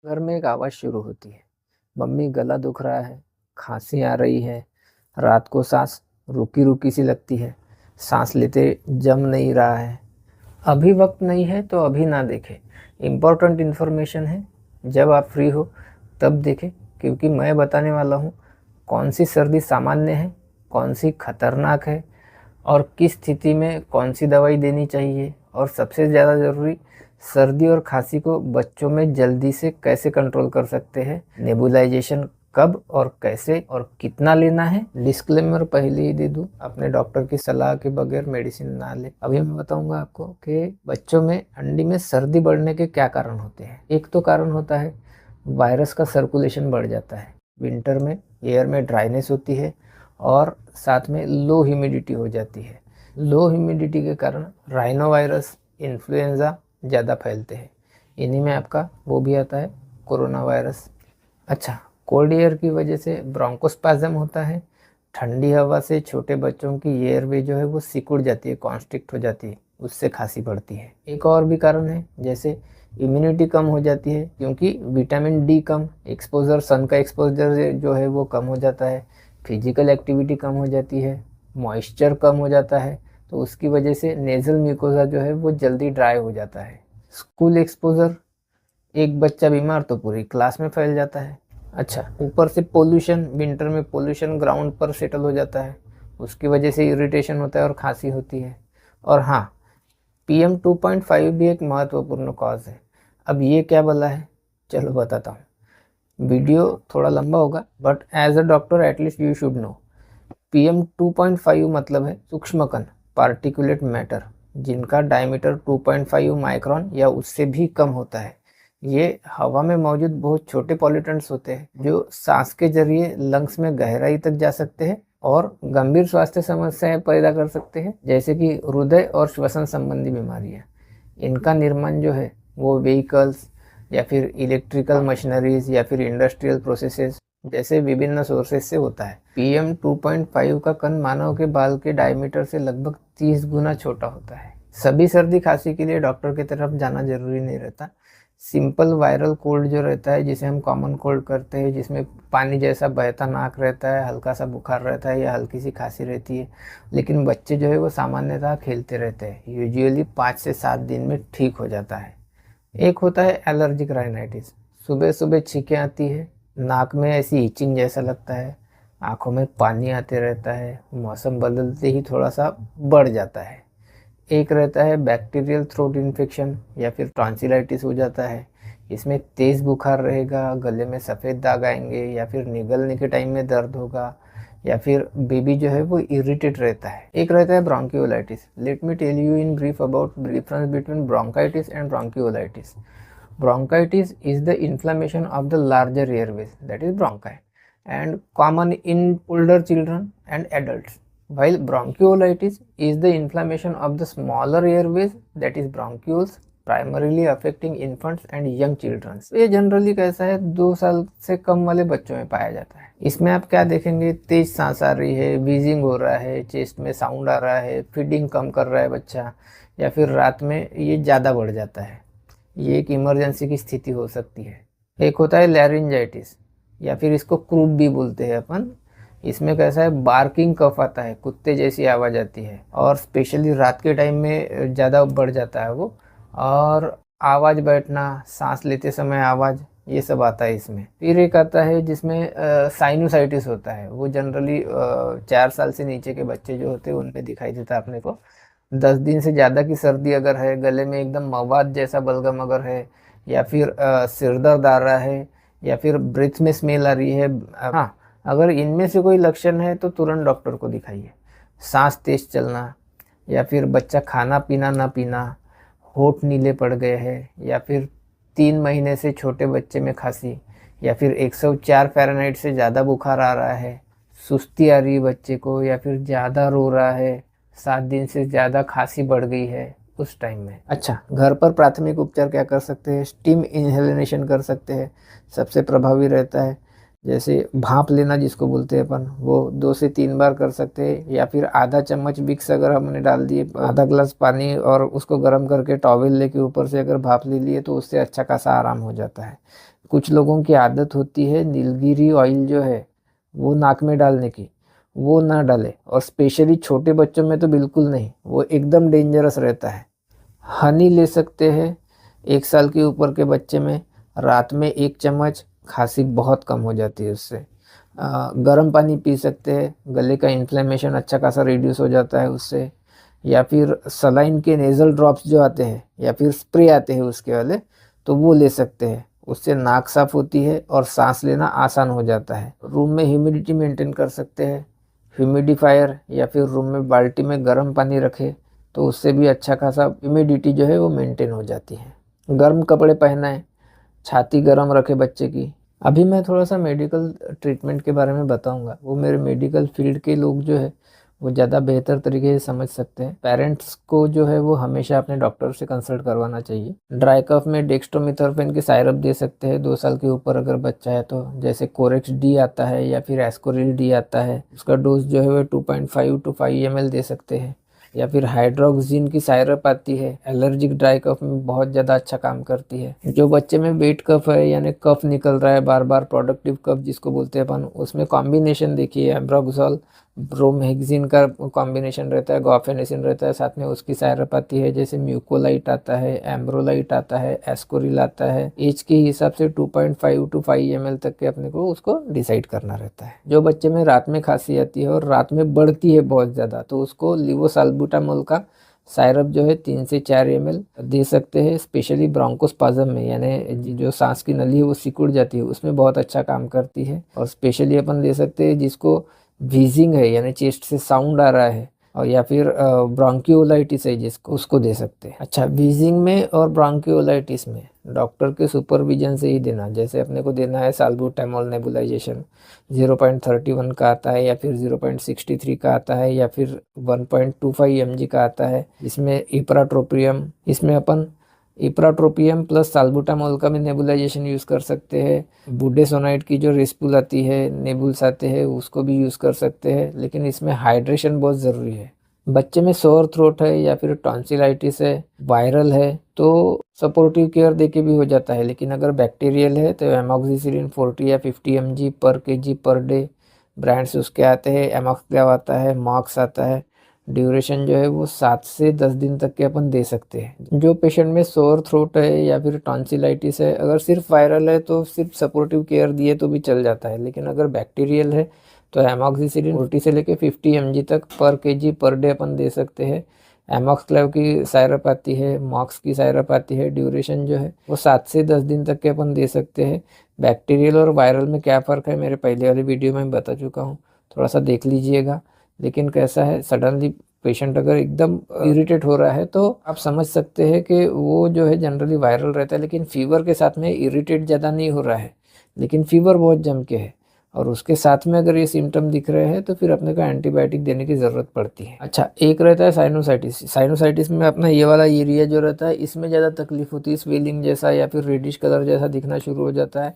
घर में एक आवाज़ शुरू होती है, मम्मी गला दुख रहा है, खांसी आ रही है, रात को सांस रुकी रुकी सी लगती है, सांस लेते जम नहीं रहा है। अभी वक्त नहीं है तो अभी ना देखें, इम्पोर्टेंट इन्फॉर्मेशन है। जब आप फ्री हो तब देखें, क्योंकि मैं बताने वाला हूँ कौन सी सर्दी सामान्य है, कौन सी खतरनाक है और किस स्थिति में कौन सी दवाई देनी चाहिए, और सबसे ज़्यादा ज़रूरी, सर्दी और खांसी को बच्चों में जल्दी से कैसे कंट्रोल कर सकते हैं। नेबुलाइजेशन कब और कैसे और कितना लेना है। डिस्क्लेमर पहले ही दे दूं, अपने डॉक्टर की सलाह के बगैर मेडिसिन ना ले। अभी मैं बताऊंगा आपको कि बच्चों में ठंडी में सर्दी बढ़ने के क्या कारण होते हैं। एक तो कारण होता है वायरस का सर्कुलेशन बढ़ जाता है। विंटर में एयर में ड्राइनेस होती है और साथ में लो ह्यूमिडिटी हो जाती है। लो ह्यूमिडिटी के कारण राइनो वायरस, इन्फ्लुएंजा ज़्यादा फैलते हैं। इन्हीं में आपका वो भी आता है, कोरोना वायरस। अच्छा, कोल्ड एयर की वजह से ब्रोंकोस्पाज्म होता है। ठंडी हवा से छोटे बच्चों की एयरवे जो है वो सिकुड़ जाती है, कॉन्स्ट्रिक्ट हो जाती है, उससे खांसी बढ़ती है। एक और भी कारण है, जैसे इम्यूनिटी कम हो जाती है, क्योंकि विटामिन डी कम, एक्सपोजर, सन का एक्सपोजर जो है वो कम हो जाता है, फिजिकल एक्टिविटी कम हो जाती है, मॉइस्चर कम हो जाता है, तो उसकी वजह से नेज़ल म्यूकोसा जो है वो जल्दी ड्राई हो जाता है। स्कूल एक्सपोजर, एक बच्चा बीमार तो पूरी क्लास में फैल जाता है। अच्छा, ऊपर से पोल्यूशन, विंटर में पोल्यूशन ग्राउंड पर सेटल हो जाता है, उसकी वजह से इरिटेशन होता है और खांसी होती है। और हाँ, PM2.5 भी एक महत्वपूर्ण कॉज है। अब ये क्या भला है, चलो बताता हूँ। वीडियो थोड़ा लंबा होगा, but as a doctor at least you should know. PM2.5 मतलब है सूक्ष्म कण, पार्टिकुलेट मैटर, जिनका डायमीटर 2.5 माइक्रोन या उससे भी कम होता है। ये हवा में मौजूद बहुत छोटे पॉल्यूटेंट्स होते हैं जो सांस के जरिए लंग्स में गहराई तक जा सकते हैं और गंभीर स्वास्थ्य समस्याएं पैदा कर सकते हैं, जैसे कि हृदय और श्वसन संबंधी बीमारियां। इनका निर्माण जो है वो व्हीकल्स या फिर इलेक्ट्रिकल मशीनरीज या फिर इंडस्ट्रियल प्रोसेसेस जैसे विभिन्न सोर्सेस से होता है। PM2.5 का कण मानव के बाल के डायमीटर से लगभग 30 गुना छोटा होता है। सभी सर्दी खांसी के लिए डॉक्टर की तरफ जाना जरूरी नहीं रहता। सिंपल वायरल कोल्ड जो रहता है, जिसे हम कॉमन कोल्ड करते हैं, जिसमें पानी जैसा बहता नाक रहता है, हल्का सा बुखार रहता है या हल्की सी खांसी रहती है, लेकिन बच्चे जो है वो सामान्यतः खेलते रहते हैं, यूजुअली 5 से 7 दिन में ठीक हो जाता है। एक होता है एलर्जिक राइनाइटिस। सुबह सुबह छींकें आती है, नाक में ऐसी इचिंग जैसा लगता है, आंखों में पानी आते रहता है, मौसम बदलते ही थोड़ा सा बढ़ जाता है। एक रहता है बैक्टीरियल थ्रोट इन्फेक्शन या फिर टॉन्सिलाइटिस हो जाता है। इसमें तेज़ बुखार रहेगा, गले में सफ़ेद दाग आएंगे या फिर निगलने के टाइम में दर्द होगा, या फिर बेबी जो है वो इरिटेट रहता है। एक रहता है bronchiolitis. Let me tell you in brief about difference between bronchitis and bronchiolitis. Bronchitis is the inflammation of the larger airways, that is bronchi, and common in older children and adults, while bronchiolitis is the inflammation of the smaller airways, that is bronchioles, primarily affecting infants and young children. ये generally कैसा है, 2 साल से कम वाले बच्चों में पाया जाता है। इसमें आप क्या देखेंगे, तेज सांस आ रही है, वीजिंग हो रहा है, चेस्ट में साउंड आ रहा है, फीडिंग कम कर रहा है बच्चा, या फिर रात में ये ज़्यादा बढ़ जाता है। ये एक इमरजेंसी की स्थिति हो सकती है। एक होता है लैरिंजाइटिस, या फिर इसको क्रूप भी बोलते हैं अपन। इसमें कैसा है, बार्किंग कफ आता है, कुत्ते जैसी आवाज़ आती है, और स्पेशली रात के टाइम में ज़्यादा बढ़ जाता है वो, और आवाज़ बैठना, सांस लेते समय आवाज़, ये सब आता है इसमें। फिर एक आता है जिसमें साइनोसाइटिस होता है। वो जनरली 4 साल से नीचे के बच्चे जो होते हैं उनमें दिखाई देता है अपने को। 10 दिन से ज़्यादा की सर्दी अगर है, गले में एकदम मवाद जैसा बलगम अगर है, या फिर सिर दर्द आ रहा है, या फिर ब्रेथ में स्मेल आ रही है, हाँ, अगर इनमें से कोई लक्षण है तो तुरंत डॉक्टर को दिखाइए। सांस तेज चलना, या फिर बच्चा खाना पीना ना पीना, होठ नीले पड़ गए हैं, या फिर 3 महीने से छोटे बच्चे में खांसी, या फिर 104 फ़ारेनहाइट से ज़्यादा बुखार आ रहा है, सुस्ती आ रही है बच्चे को, या फिर ज़्यादा रो रहा है, 7 दिन से ज़्यादा खांसी बढ़ गई है उस टाइम में। अच्छा, घर पर प्राथमिक उपचार क्या कर सकते हैं, स्टीम इन्हेलेशन कर सकते हैं, सबसे प्रभावी रहता है। जैसे भाप लेना जिसको बोलते हैं अपन, वो 2 से 3 बार कर सकते हैं। या फिर आधा चम्मच विक्स अगर हमने डाल दिए आधा ग्लास पानी और उसको गर्म करके टॉवेल लेके ऊपर से अगर भाप ले लिए तो उससे अच्छा खासा आराम हो जाता है। कुछ लोगों की आदत होती है नीलगिरी ऑयल जो है वो नाक में डालने की, वो ना डाले, और स्पेशली छोटे बच्चों में तो बिल्कुल नहीं, वो एकदम डेंजरस रहता है। हनी ले सकते हैं 1 साल के ऊपर के बच्चे में, रात में 1 चम्मच, खांसी बहुत कम हो जाती है उससे। गर्म पानी पी सकते हैं, गले का इन्फ्लेमेशन अच्छा खासा रिड्यूस हो जाता है उससे। या फिर सलाइन के नेज़ल ड्रॉप्स जो आते हैं या फिर स्प्रे आते हैं उसके वाले, तो वो ले सकते हैं। उससे नाक साफ होती है और सांस लेना आसान हो जाता है। रूम में ह्यूमिडिटी मेंटेन कर सकते हैं, ह्यूमिडिफायर या फिर रूम में बाल्टी में गर्म पानी रखें तो उससे भी अच्छा खासा ह्यूमिडिटी जो है वो मेंटेन हो जाती है। गर्म कपड़े पहनाएं, छाती गर्म रखे बच्चे की। अभी मैं थोड़ा सा मेडिकल ट्रीटमेंट के बारे में बताऊंगा, वो मेरे मेडिकल फील्ड के लोग जो है वो ज़्यादा बेहतर तरीके से समझ सकते हैं। पेरेंट्स को जो है वो हमेशा अपने डॉक्टर से कंसल्ट करवाना चाहिए। ड्राई कफ में डेक्स्ट्रोमिथर्फेन के सायरप दे सकते हैं 2 साल के ऊपर अगर बच्चा है तो, जैसे कोरेक्स डी आता है या फिर एस्कोरिल डी आता है, उसका डोज जो है वो 2.5 to 5 ml दे सकते हैं। या फिर हाइड्रोक्सिन की सायरप आती है, एलर्जिक ड्राई कफ में बहुत ज़्यादा अच्छा काम करती है। जो बच्चे में वेट कफ है यानी कफ निकल रहा है बार बार, प्रोडक्टिव कफ जिसको बोलते हैं अपन, उसमें कॉम्बिनेशन देखिए एम्ब्रोक्सोल ब्रोमहेक्सिन का कॉम्बिनेशन रहता है, गॉफेनेसिन रहता है, साथ में उसकी सायरप आती है। जैसे म्यूकोलाइट आता है, एम्ब्रोलाइट आता है, एस्कोरिल आता है। एज के हिसाब से 2.5 to 5 ml तक के अपने को उसको डिसाइड करना रहता है। जो बच्चे में रात में खांसी आती है और रात में बढ़ती है बहुत ज़्यादा, तो उसको लिवोसाल्बुटामोल का सायरप जो है 3 से 4 ml दे सकते हैं। स्पेशली ब्रोंकोस्पाज्म में यानी जो सांस की नली है वो सिकुड़ जाती है, उसमें बहुत अच्छा काम करती है। और स्पेशली अपन दे सकते हैं जिसको व्हीजिंग है यानी चेस्ट से साउंड आ रहा है, और या फिर ब्रोंकियोलाइटिस है जिसको, उसको दे सकते हैं। अच्छा, व्हीजिंग में और ब्रोंकियोलाइटिस में डॉक्टर के सुपरविजन से ही देना। जैसे अपने को देना है साल्बुटामोल नेबुलाइजेशन 0.31 का आता है, या फिर 0.63 का आता है, या फिर 1.25 mg का आता है। इसमें इप्राट्रोपियम, इसमें अपन इप्राट्रोपियम प्लस साल्बुटामोल का भी नेबुलाइजेशन यूज़ कर सकते हैं। बुडेसोनाइड की जो रेस्पुल आती है, नेबुल्स आते हैं, उसको भी यूज़ कर सकते हैं। लेकिन इसमें हाइड्रेशन बहुत ज़रूरी है। बच्चे में सोर थ्रोट है या फिर टॉन्सिलाइटिस है, वायरल है, तो सपोर्टिव केयर देके भी हो जाता है। लेकिन अगर बैक्टीरियल है तो एमॉक्सिसिलिन 40 या 50 mg पर kg पर डे, ब्रांड्स उसके आते हैं, एमॉक्सक्लेव आता है, मॉक्स आता है। ड्यूरेशन जो है वो 7 से 10 दिन तक के अपन दे सकते हैं। जो पेशेंट में सोर थ्रोट है या फिर टॉन्सिलाइटिस है, अगर सिर्फ वायरल है तो सिर्फ सपोर्टिव केयर दिए तो भी चल जाता है। लेकिन अगर बैक्टीरियल है तो एमॉक्सिसिलिन 40 से लेके 50 mg तक पर kg पर डे अपन दे सकते हैं। एमॉक्सक्लेव की सायरप आती है, मॉक्स की सायरप आती है। ड्यूरेशन जो है वो 7 से 10 दिन तक के अपन दे सकते हैं। बैक्टीरियल और वायरल में क्या फ़र्क है मेरे पहले वाली वीडियो में बता चुका हूँ, थोड़ा सा देख लीजिएगा। लेकिन कैसा है, सडनली पेशेंट अगर एकदम इरिटेट हो रहा है तो आप समझ सकते हैं कि वो जो है जनरली वायरल रहता है, लेकिन फीवर के साथ में इरिटेट ज़्यादा नहीं हो रहा है, लेकिन फीवर बहुत जम के है, और उसके साथ में अगर ये सिम्टम दिख रहे हैं तो फिर अपने को एंटीबायोटिक देने की ज़रूरत पड़ती है। अच्छा, एक रहता है साइनोसाइटिस। साइनोसाइटिस में अपना ये वाला एरिया जो रहता है इसमें ज़्यादा तकलीफ होती है, स्वेलिंग जैसा या फिर रेडिश कलर जैसा दिखना शुरू हो जाता है।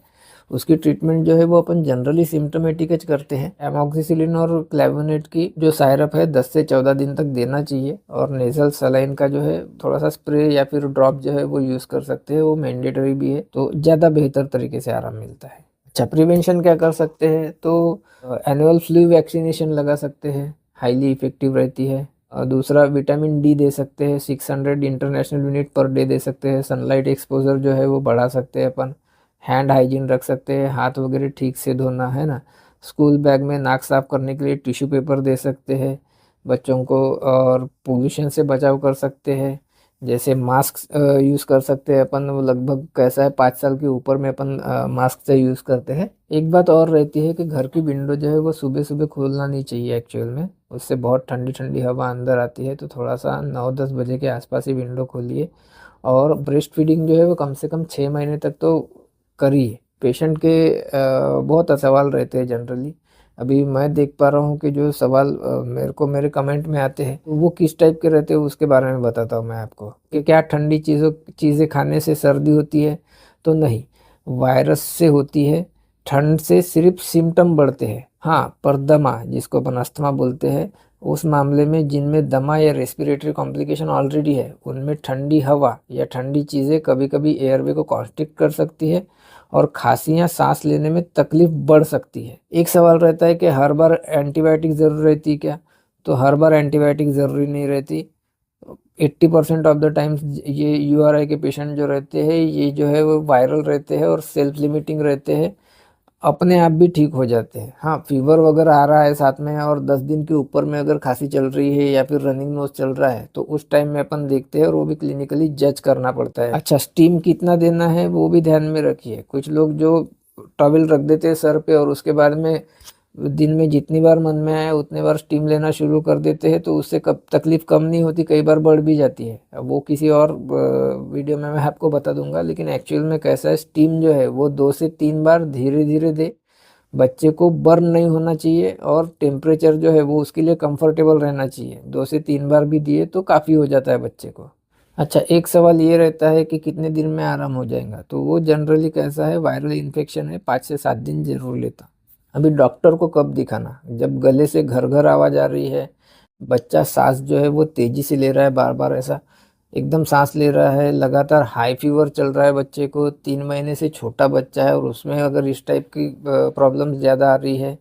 उसकी ट्रीटमेंट जो है वो अपन जनरली सिम्टोमेटिक करते हैं। एमॉक्सिसिलिन और क्लेवोनेट की जो सायरप है 10 से 14 दिन तक देना चाहिए, और नेजल सलाइन का जो है थोड़ा सा स्प्रे या फिर ड्रॉप जो है वो यूज़ कर सकते हैं, वो मैंडेटरी भी है, तो ज़्यादा बेहतर तरीके से आराम मिलता है। अच्छा, प्रिवेंशन क्या कर सकते हैं, तो एनुअल फ्लू वैक्सीनेशन लगा सकते हैं, हाईली इफेक्टिव रहती है। और दूसरा विटामिन डी दे सकते हैं, 600 international unit per day they सकते हैं। सनलाइट एक्सपोजर जो है वो बढ़ा सकते हैं अपन। हैंड हाइजीन रख सकते हैं, हाथ वगैरह ठीक से धोना है ना। स्कूल बैग में नाक साफ करने के लिए टिश्यू पेपर दे सकते हैं बच्चों को, और पोल्यूशन से बचाव कर सकते हैं। जैसे मास्क यूज़ कर सकते हैं अपन, वो लगभग कैसा है 5 साल के ऊपर में अपन मास्क से यूज़ करते हैं। एक बात और रहती है कि घर की विंडो जो है वो सुबह सुबह खोलना नहीं चाहिए एक्चुअल में, उससे बहुत ठंडी ठंडी हवा अंदर आती है। तो थोड़ा सा 9-10 बजे के आसपास ही विंडो खोलिए। और ब्रेस्ट फीडिंग जो है वो कम से कम 6 महीने तक तो करिए। पेशेंट के बहुत सवाल रहते हैं जनरली। अभी मैं देख पा रहा हूँ कि जो सवाल मेरे को मेरे कमेंट में आते हैं वो किस टाइप के रहते हैं उसके बारे में बताता हूँ मैं आपको, कि क्या ठंडी चीज़ें खाने से सर्दी होती है, तो नहीं, वायरस से होती है। ठंड से सिर्फ सिम्टम बढ़ते हैं। हाँ, पर दमा जिसको अपन अस्थमा बोलते हैं, उस मामले में जिनमें दमा या रेस्पिरेटरी कॉम्प्लिकेशन ऑलरेडी है, उनमें ठंडी हवा या ठंडी चीज़ें कभी कभी एयरवे को कॉन्स्ट्रिक्ट कर सकती है और खांसी या सांस लेने में तकलीफ बढ़ सकती है। एक सवाल रहता है कि हर बार एंटीबायोटिक ज़रूर रहती है क्या? तो हर बार एंटीबायोटिक ज़रूरी नहीं रहती। 80% ऑफ द टाइम्स ये यूआरआई के पेशेंट जो रहते हैं, ये जो है वो वायरल रहते हैं और सेल्फ लिमिटिंग रहते हैं, अपने आप भी ठीक हो जाते हैं। हाँ, फीवर वगैरह आ रहा है साथ में और 10 दिन के ऊपर में अगर खांसी चल रही है या फिर रनिंग नोज चल रहा है, तो उस टाइम में अपन देखते हैं और वो भी क्लिनिकली जज करना पड़ता है। अच्छा, स्टीम कितना देना है वो भी ध्यान में रखिए। कुछ लोग जो टॉवल रख देते हैं सर पे और उसके बाद में दिन में जितनी बार मन में आए उतने बार स्टीम लेना शुरू कर देते हैं, तो उससे कब तकलीफ कम नहीं होती, कई बार बढ़ भी जाती है। अब वो किसी और वीडियो में मैं आपको बता दूंगा। लेकिन एक्चुअल में कैसा है, स्टीम जो है वो 2 से 3 बार धीरे धीरे दे। बच्चे को बर्न नहीं होना चाहिए और टेम्परेचर जो है वो उसके लिए कंफर्टेबल रहना चाहिए। 2 से 3 बार भी दिए तो काफ़ी हो जाता है बच्चे को। अच्छा, एक सवाल ये रहता है कि कितने दिन में आराम हो जाएगा, तो वो जनरली कैसा है, वायरल इन्फेक्शन है, 5 से 7 दिन जरूर लेता। अभी डॉक्टर को कब दिखाना? जब गले से घर घर आवाज़ आ रही है, बच्चा सांस जो है वो तेजी से ले रहा है, बार बार ऐसा एकदम सांस ले रहा है, लगातार हाई फीवर चल रहा है बच्चे को, 3 महीने से छोटा बच्चा है और उसमें अगर इस टाइप की प्रॉब्लम ज़्यादा आ रही है,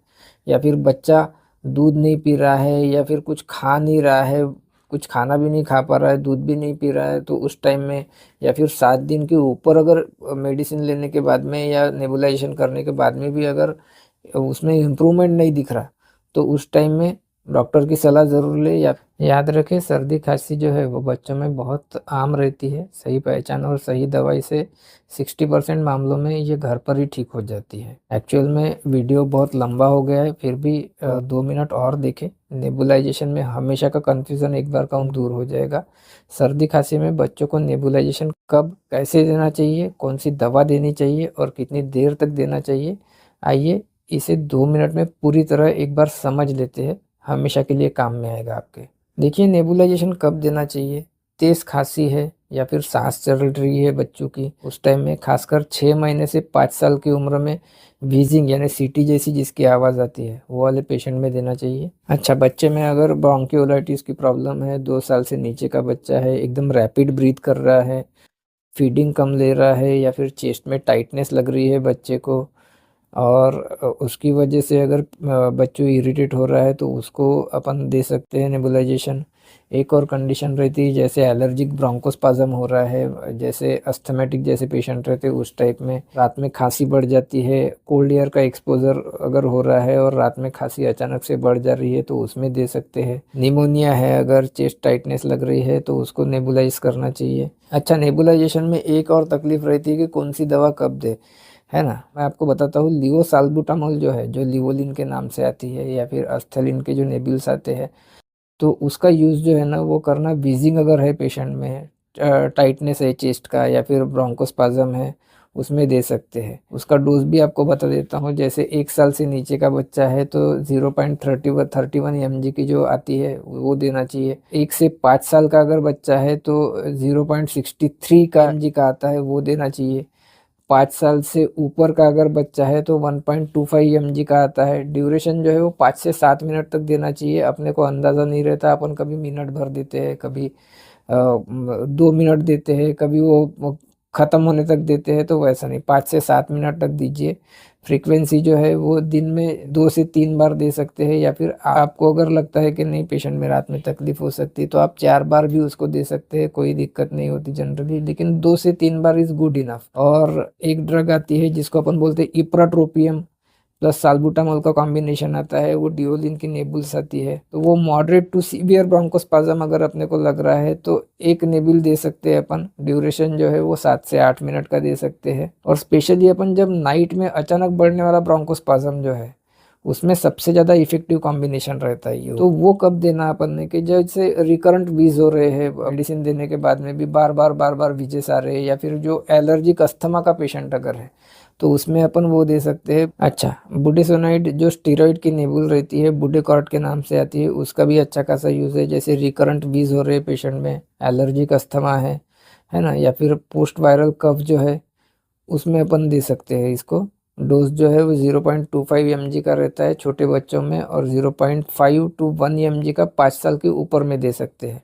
या फिर बच्चा दूध नहीं पी रहा है या फिर कुछ खा नहीं रहा है, कुछ खाना भी नहीं खा पा रहा है, दूध भी नहीं पी रहा है, तो उस टाइम में, या फिर 7 दिन के ऊपर अगर मेडिसिन लेने के बाद में या नेबुलाइजेशन करने के बाद में भी अगर उसमें इम्प्रूवमेंट नहीं दिख रहा, तो उस टाइम में डॉक्टर की सलाह ज़रूर ले। या याद रखें, सर्दी खांसी जो है वो बच्चों में बहुत आम रहती है। सही पहचान और सही दवाई से 60% मामलों में ये घर पर ही ठीक हो जाती है। एक्चुअल में वीडियो बहुत लंबा हो गया है, फिर भी 2 मिनट और देखें। नेबुलाइजेशन में हमेशा का कन्फ्यूज़न एक बार का दूर हो जाएगा। सर्दी खांसी में बच्चों को नेबुलाइजेशन कब कैसे देना चाहिए, कौन सी दवा देनी चाहिए और कितनी देर तक देना चाहिए, आइए इसे 2 मिनट में पूरी तरह एक बार समझ लेते हैं। हमेशा के लिए काम में आएगा आपके। देखिए, नेबुलाइजेशन कब देना चाहिए? तेज़ खांसी है या फिर सांस चल रही है बच्चों की, उस टाइम में खासकर 6 महीने से 5 साल की उम्र में व्हीजिंग यानी सीटी जैसी जिसकी आवाज़ आती है, वो वाले पेशेंट में देना चाहिए। अच्छा, बच्चे में अगर ब्रोंकियोलाइटिस की प्रॉब्लम है, 2 साल से नीचे का बच्चा है, एकदम रैपिड ब्रीथ कर रहा है, फीडिंग कम ले रहा है या फिर चेस्ट में टाइटनेस लग रही है बच्चे को, और उसकी वजह से अगर बच्चों इरिटेट हो रहा है, तो उसको अपन दे सकते हैं नेबुलाइजेशन। एक और कंडीशन रहती है, जैसे एलर्जिक ब्रोंकोस्पाज्म हो रहा है, जैसे अस्थमेटिक जैसे पेशेंट रहते हैं, उस टाइप में रात में खांसी बढ़ जाती है, कोल्ड एयर का एक्सपोजर अगर हो रहा है और रात में खांसी अचानक से बढ़ जा रही है, तो उसमें दे सकते हैं। निमोनिया है, अगर चेस्ट टाइटनेस लग रही है, तो उसको नेबुलाइज करना चाहिए। अच्छा, नेबुलाइजेशन में एक और तकलीफ रहती है कि कौन सी दवा कब दे, है ना। मैं आपको बताता हूँ, लिवोसाल्बुटामोल जो है, जो लिवोलिन के नाम से आती है, या फिर अस्थलिन के जो नेबुल्स आते हैं, तो उसका यूज़ जो है ना वो करना, वीजिंग अगर है पेशेंट में, टाइटनेस है चेस्ट का या फिर ब्रोंकोस्पाज्म है, उसमें दे सकते हैं। उसका डोज भी आपको बता देता हूँ। जैसे 1 साल से नीचे का बच्चा है तो 0.31 mg की जो आती है वो देना चाहिए। 1 से 5 साल का अगर बच्चा है तो 0.63 का mg का आता है, वो देना चाहिए। 5 साल से ऊपर का अगर बच्चा है तो 1.25 mg का आता है। ड्यूरेशन जो है वो 5 से 7 मिनट तक देना चाहिए। अपने को अंदाज़ा नहीं रहता, अपन कभी मिनट भर देते हैं, कभी 2 मिनट देते हैं, कभी वो ख़त्म होने तक देते हैं, तो वैसा नहीं, 5 से 7 मिनट तक दीजिए। फ्रीक्वेंसी जो है वो दिन में 2 से 3 बार दे सकते हैं, या फिर आपको अगर लगता है कि नहीं पेशेंट में रात में तकलीफ हो सकती है, तो आप 4 बार भी उसको दे सकते हैं, कोई दिक्कत नहीं होती जनरली। लेकिन 2 से 3 बार इज़ गुड इनफ। और एक ड्रग आती है जिसको अपन बोलते हैं इप्राट्रोपियम प्लस साल्बुटामोल का कॉम्बिनेशन आता है, वो डिओलिन की नेबुल्स आती है। तो वो मॉडरेट टू सीवियर ब्रोंकोस्पाज्म अगर अपने को लग रहा है तो एक नेबुल दे सकते हैं अपन। ड्यूरेशन जो है वो 7 से 8 मिनट का दे सकते हैं। और स्पेशली अपन जब नाइट में अचानक बढ़ने वाला ब्रोंकोस्पाज्म जो है, उसमें सबसे ज़्यादा इफेक्टिव कॉम्बिनेशन रहता है ये। तो वो कब देना अपन ने, कि जैसे रिकरेंट वीज हो रहे हैं, मेडिसिन देने के बाद में भी बार बार वीजेस आ रहे हैं, या फिर जो एलर्जिक अस्थमा का पेशेंट अगर है, तो उसमें अपन वो दे सकते हैं। अच्छा, बुडेसोनाइड जो स्टीरॉयड की नेबुल रहती है, बुडेकॉर्ट के नाम से आती है, उसका भी अच्छा खासा यूज़ है। जैसे रिकरेंट वीज हो रहे पेशेंट में, एलर्जिक अस्थमा है ना, या फिर पोस्ट वायरल कफ जो है, उसमें अपन दे सकते हैं इसको। डोज जो है वो 0.25 mg का रहता है छोटे बच्चों में, और 0.5 to 1 mg का 5 साल के ऊपर में दे सकते हैं।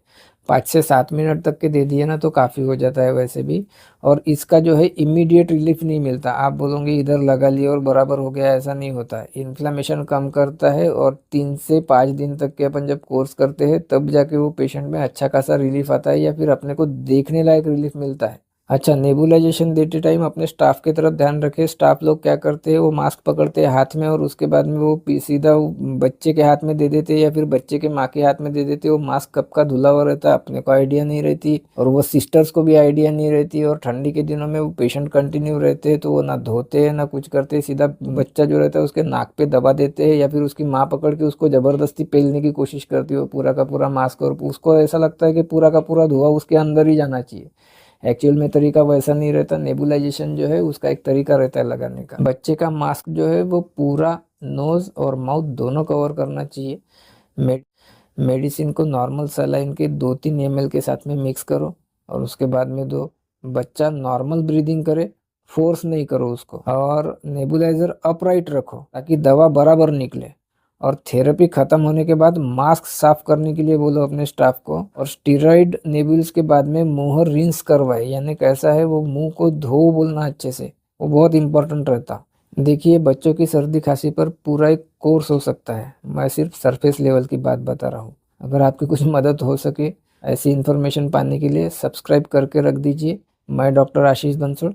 5 से 7 मिनट तक के दे दिए ना तो काफ़ी हो जाता है वैसे भी। और इसका जो है इमीडिएट रिलीफ नहीं मिलता, आप बोलोगे इधर लगा लिया और बराबर हो गया, ऐसा नहीं होता है। इन्फ्लेमेशन कम करता है, और 3 से 5 दिन तक के अपन जब कोर्स करते हैं तब जाके वो पेशेंट में अच्छा खासा रिलीफ आता है, या फिर अपने को देखने लायक रिलीफ मिलता है। अच्छा, नेबुलाइजेशन देते टाइम अपने स्टाफ की तरफ ध्यान रखें। स्टाफ लोग क्या करते हैं, वो मास्क पकड़ते हैं हाथ में, और उसके बाद में वो सीधा बच्चे के हाथ में दे देते हैं, या फिर बच्चे के माँ के हाथ में दे देते हैं। वो मास्क कब का धुला हुआ रहता है अपने को आइडिया नहीं रहती, और वो सिस्टर्स को भी आइडिया नहीं रहती। और ठंडी के दिनों में वो पेशेंट कंटिन्यू रहते हैं, तो वो ना धोते हैं ना कुछ करते हैं, सीधा बच्चा जो रहता है उसके नाक पे दबा देते हैं, या फिर उसकी माँ पकड़ के उसको जबरदस्ती पेलने की कोशिश करती है वो पूरा का पूरा मास्क, और उसको ऐसा लगता है कि पूरा का पूरा धुआं उसके अंदर ही जाना चाहिए। एक्चुअल में तरीका वैसा नहीं रहता। नेबुलाइजेशन जो है उसका एक तरीका रहता है लगाने का। बच्चे का मास्क जो है वो पूरा नोज और माउथ दोनों कवर करना चाहिए। मेडिसिन को नॉर्मल सलाइन के 2-3 ml के साथ में मिक्स करो, और उसके बाद में दो। बच्चा नॉर्मल ब्रीदिंग करे, फोर्स नहीं करो उसको, और नेबुलाइजर अपराइट रखो ताकि दवा बराबर निकले। और थेरेपी खत्म होने के बाद मास्क साफ करने के लिए बोलो अपने स्टाफ को, और स्टीरॉइड नेबुल्स के बाद में मुंह रिंस करवाए, यानी कैसा है वो मुंह को धो बोलना अच्छे से, वो बहुत इंपॉर्टेंट रहता। देखिए, बच्चों की सर्दी खांसी पर पूरा एक कोर्स हो सकता है, मैं सिर्फ सरफेस लेवल की बात बता रहा हूँ। अगर आपकी कुछ मदद हो सके ऐसी इन्फॉर्मेशन पाने के लिए सब्सक्राइब करके रख दीजिए। मैं डॉक्टर आशीष बंसोड़।